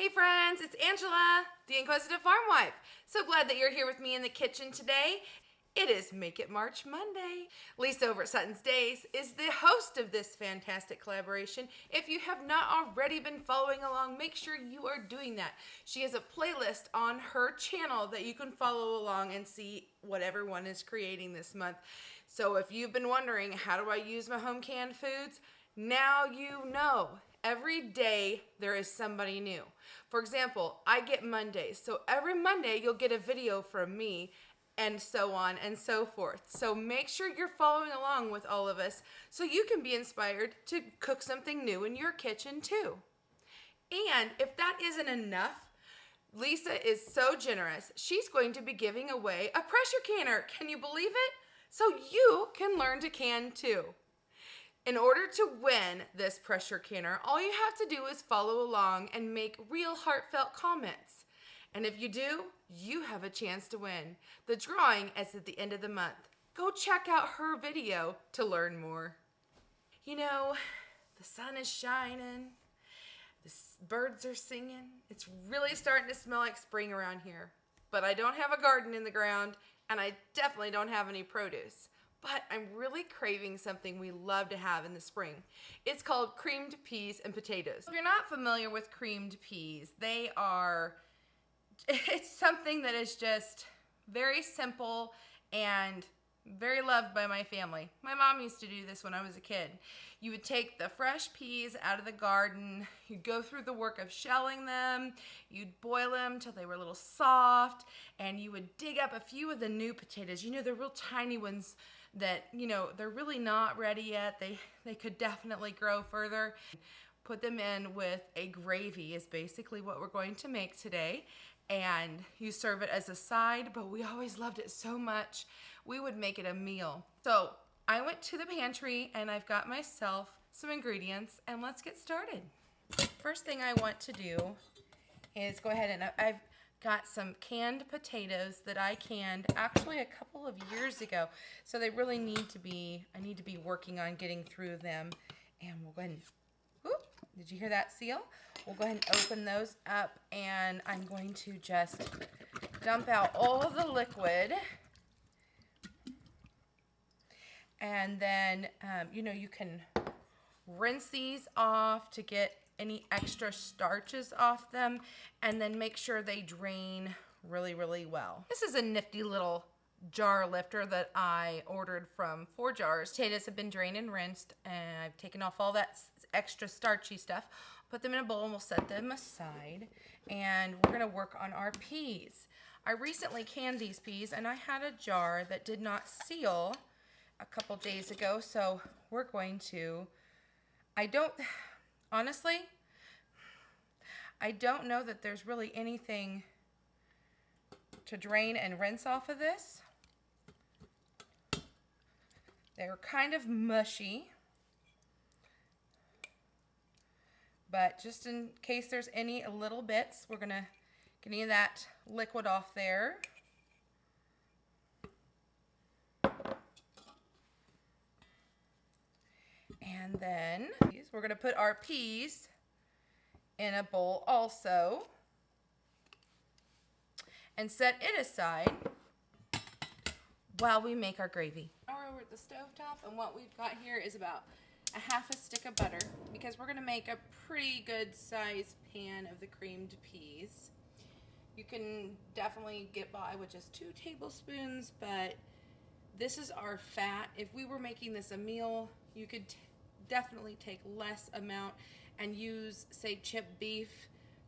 Hey friends, it's Angela, the Inquisitive Farm Wife. So glad that you're here with me in the kitchen today. It is Make It March Monday. Lisa over at Sutton's Days is the host of this fantastic collaboration. If you have not already been following along, make sure you are doing that. She has a playlist on her channel that you can follow along and see what everyone is creating this month. So if you've been wondering, how do I use my home canned foods? Now you know. Every day there is somebody new. For example, I get Mondays. So every Monday you'll get a video from me and so on and so forth. So make sure you're following along with all of us so you can be inspired to cook something new in your kitchen too. And if that isn't enough, Lisa is so generous. She's going to be giving away a pressure canner. Can you believe it? So you can learn to can too. In order to win this pressure canner, all you have to do is follow along and make real heartfelt comments. And if you do, you have a chance to win. The drawing is at the end of the month. Go check out her video to learn more. You know, the sun is shining, the birds are singing. It's really starting to smell like spring around here. But I don't have a garden in the ground, and I definitely don't have any produce. But I'm really craving something we love to have in the spring. It's called creamed peas and potatoes. If you're not familiar with creamed peas, it's something that is just very simple and very loved by my family. My mom used to do this when I was a kid. You would take the fresh peas out of the garden, you'd go through the work of shelling them, you'd boil them till they were a little soft, and you would dig up a few of the new potatoes. You know, the real tiny ones that, you know, they're really not ready yet. They could definitely grow further. Put them in with a gravy is basically what we're going to make today. And you serve it as a side, but we always loved it so much, we would make it a meal. So I went to the pantry and I've got myself some ingredients, and let's get started. First thing I want to do is go ahead and I've got some canned potatoes that I canned actually a couple of years ago. So they really need to be, I need to be working on getting through them. And we'll go ahead and, whoop, did you hear that seal? We'll go ahead and open those up, and I'm going to just dump out all of the liquid. And then, you know, you can rinse these off to get any extra starches off them, and then make sure they drain really, really well. This is a nifty little jar lifter that I ordered from 4 Jars. Potatoes have been drained and rinsed, and I've taken off all that extra starchy stuff. Put them in a bowl and we'll set them aside, and we're gonna work on our peas. I recently canned these peas, and I had a jar that did not seal a couple days ago, so we're going to, honestly, I don't know that there's really anything to drain and rinse off of this. They're kind of mushy, but just in case there's any little bits, we're gonna get any of that liquid off there. And then we're gonna put our peas in a bowl also and set it aside while we make our gravy. Now we're over at the stovetop, and what we've got here is about a half a stick of butter, because we're gonna make a pretty good sized pan of the creamed peas. You can definitely get by with just 2 tablespoons, but this is our fat. If we were making this a meal, you could definitely take less amount and use, say, chipped beef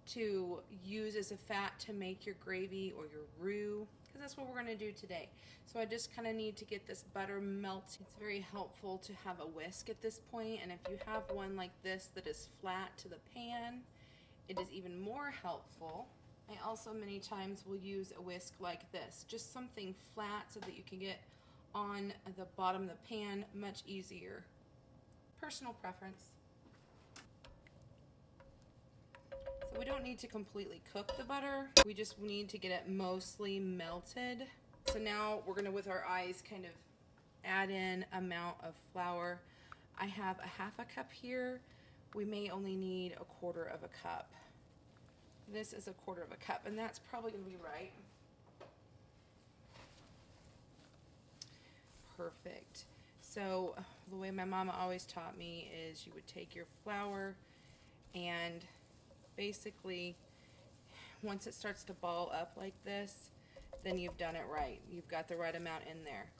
to use as a fat to make your gravy or your roux, because that's what we're going to do today. So I just kind of need to get this butter melted. It's very helpful to have a whisk at this point, and if you have one like this that is flat to the pan, it is even more helpful. I also many times will use a whisk like this, just something flat so that you can get on the bottom of the pan much easier. Personal preference. So we don't need to completely cook the butter. We just need to get it mostly melted. So now we're gonna, with our eyes, kind of add in amount of flour. I have a half a cup here. We may only need a quarter of a cup. This is 1/4 cup, and that's probably gonna be right. Perfect. So the way my mama always taught me is you would take your flour and basically once it starts to ball up like this, then you've done it right. You've got the right amount in there.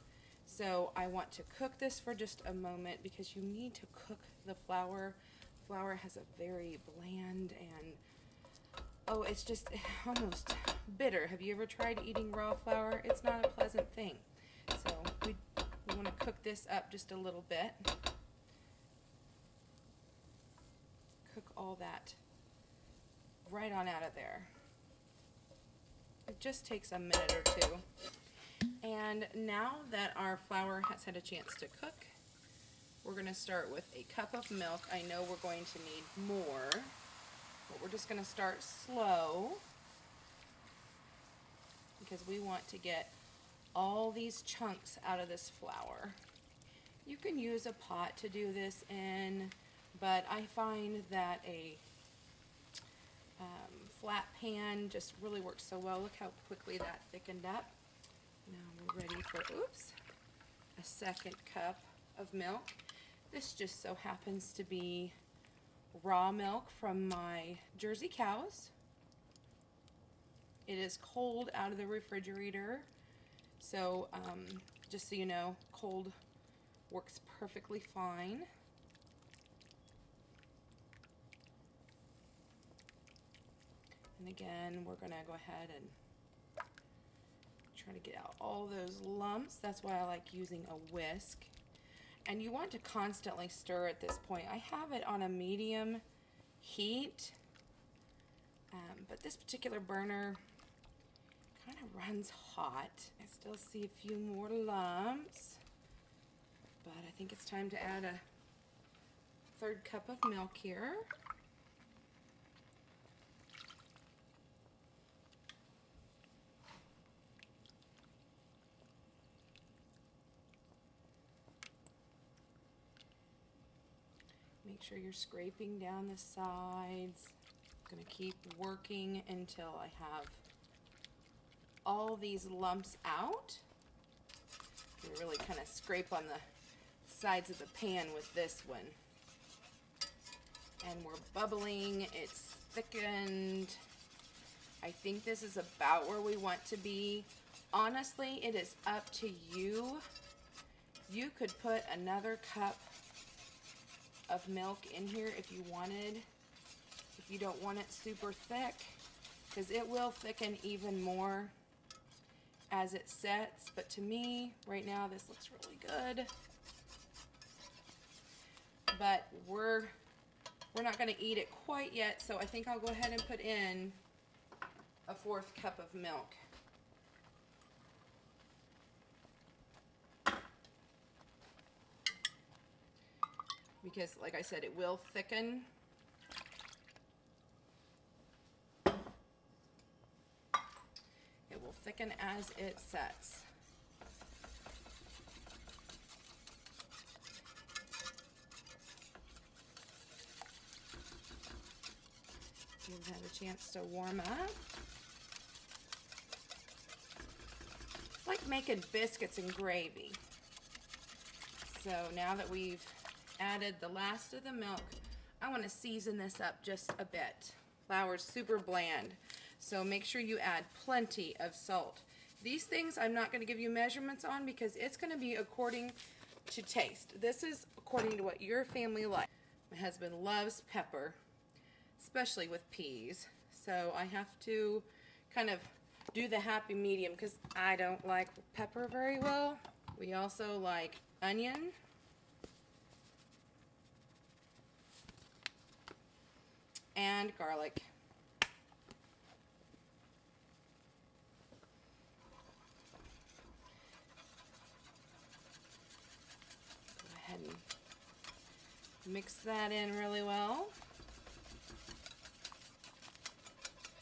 So I want to cook this for just a moment because you need to cook the flour. Flour has a very bland and, oh, it's just almost bitter. Have you ever tried eating raw flour? It's not a pleasant thing. So we want to cook this up just a little bit. Cook all that right on out of there. It just takes a minute or two. And now that our flour has had a chance to cook, we're going to start with a cup of milk. I know we're going to need more, but we're just going to start slow because we want to get all these chunks out of this flour. You can use a pot to do this in, but I find that a flat pan just really works so well. Look how quickly that thickened up. Now we're ready for, oops, a 2nd cup of milk. This just so happens to be raw milk from my Jersey cows. It is cold out of the refrigerator. So just so you know, cold works perfectly fine. And again, we're gonna go ahead and try to get out all those lumps. That's why I like using a whisk. And you want to constantly stir at this point. I have it on a medium heat, but this particular burner kind of runs hot. I still see a few more lumps, but I think it's time to add a 3rd cup of milk here. Make sure you're scraping down the sides. I'm gonna keep working until I have all these lumps out. You really kind of scrape on the sides of the pan with this one. And we're bubbling, it's thickened. I think this is about where we want to be. Honestly, it is up to you. You could put another cup of milk in here if you wanted, if you don't want it super thick, because it will thicken even more as it sets. But to me, right now, this looks really good. But we're not going to eat it quite yet, so I think I'll go ahead and put in a 4th cup of milk. Because, like I said, it will thicken. It will thicken as it sets. You've had a chance to warm up. It's like making biscuits and gravy. So now that we've added the last of the milk, I want to season this up just a bit. Flour's super bland, so make sure you add plenty of salt. These things I'm not going to give you measurements on because it's going to be according to taste. This is according to what your family likes. My husband loves pepper, especially with peas, so I have to kind of do the happy medium because I don't like pepper very well. We also like onion. And garlic. Go ahead and mix that in really well.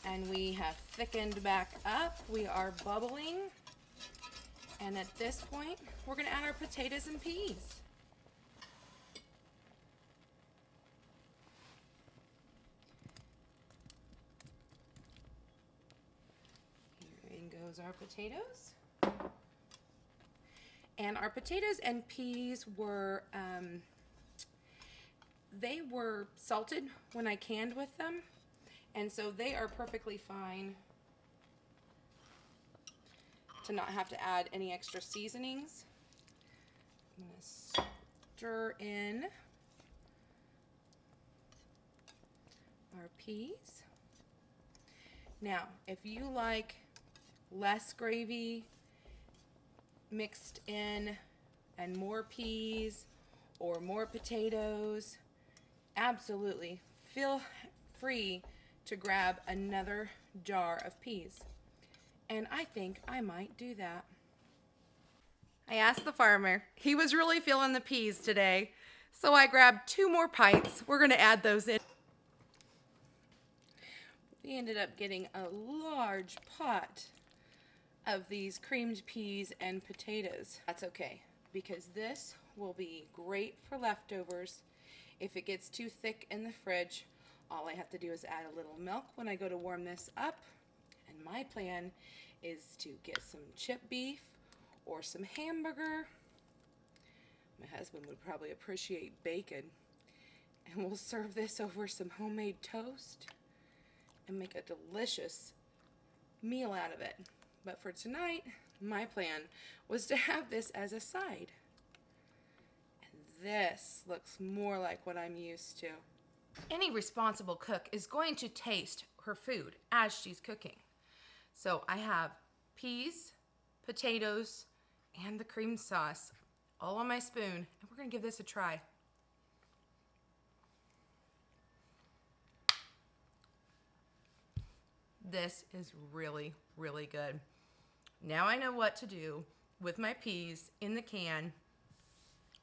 And we have thickened back up. We are bubbling. And at this point, we're going to add our potatoes and peas. goes our potatoes. And our potatoes and peas were, they were salted when I canned with them. And so they are perfectly fine to not have to add any extra seasonings. I'm going to stir in our peas. Now, if you like less gravy mixed in and more peas or more potatoes, absolutely feel free to grab another jar of peas. And I think I might do that. I asked the farmer. He was really feeling the peas today. So I grabbed 2 more pints. We're going to add those in. We ended up getting a large pot of these creamed peas and potatoes. That's okay, because this will be great for leftovers. If it gets too thick in the fridge, all I have to do is add a little milk when I go to warm this up. And my plan is to get some chipped beef or some hamburger. My husband would probably appreciate bacon. And we'll serve this over some homemade toast and make a delicious meal out of it. But for tonight, my plan was to have this as a side. And this looks more like what I'm used to. Any responsible cook is going to taste her food as she's cooking. So I have peas, potatoes, and the cream sauce all on my spoon, and we're going to give this a try. This is really, really good. Now I know what to do with my peas in the can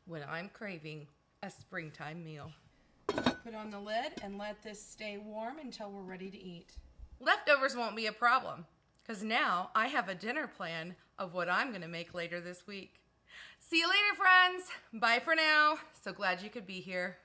when I'm craving a springtime meal. Put on the lid and let this stay warm until we're ready to eat. Leftovers won't be a problem, because now I have a dinner plan of what I'm going to make later this week. See you later, friends. Bye for now. So glad you could be here.